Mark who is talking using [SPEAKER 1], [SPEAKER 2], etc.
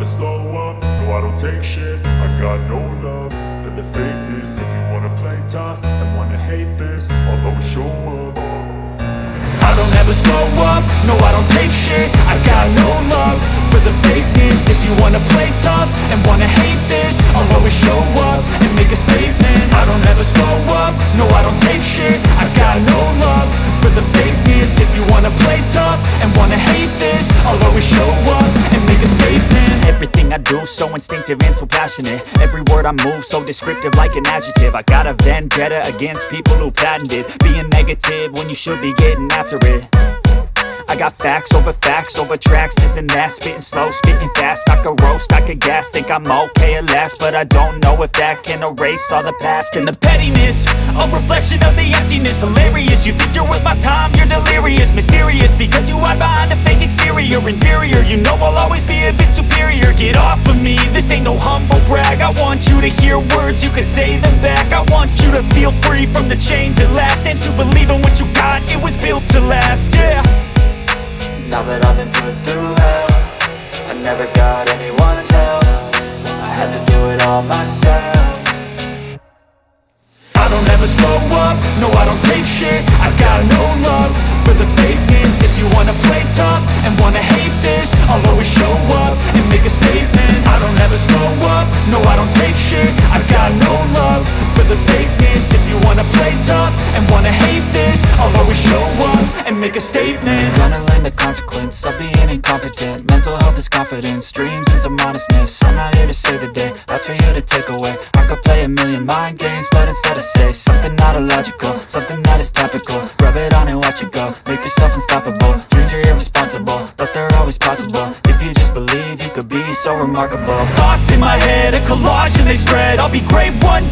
[SPEAKER 1] never slow up, no I don't take shit. I got no love for the fakeness. If you wanna play tough and wanna hate this, I'll always show up. I don't ever slow up, no I don't take shit. I got no love for the fakeness. If you wanna play tough and wanna hate this, I'll always show up and make a statement. I don't ever slow up, no I don't take shit. I got no love for the fakeness. If you wanna play tough and wanna hate this, I'll always show up and make a statement. Everything I do so instinctive and so passionate. Every word I move so descriptive like an adjective. I got a vendetta against people who patented being negative when you should be getting after it. I got facts over tracks, this and that. Spitting slow, spitting fast. I could roast, I could gas. Think I'm okay at last, but I don't know if that can erase all the past. And the pettiness, a reflection of the emptiness. Hilarious, you think you're worth my time, you're delirious. Mysterious, because you hide behind a fake exterior. Inferior, you know I'll always be a bit superior. Get off of me, this ain't no humble brag. I want you to hear words, you can say them back. I want you to feel free from the chains at last, and to believe in what you got, it was built to last, yeah.
[SPEAKER 2] Now that I've been put through hell, I never got anyone's help. I had to do it all myself.
[SPEAKER 1] I don't ever slow up, no I don't take shit. I got no love for the fakeness. If you wanna play tough and wanna hate this, I'll always show up and make a statement. I don't ever slow up, no I don't take shit. I got no love for the fakeness. If you wanna play tough and wanna hate this, I'll always show up and make a statement.
[SPEAKER 2] Gonna learn the consequence of being incompetent. Mental health is confidence, dreams and some modestness. I'm not here to save the day, that's for you to take away. I could play a million mind games, but instead I say something not illogical, something that is topical. Rub it on and watch it go, make yourself unstoppable. Dreams are irresponsible, but they're always possible. If you just believe, you could be so remarkable.
[SPEAKER 1] Thoughts in my head, a collage and they spread. I'll be great one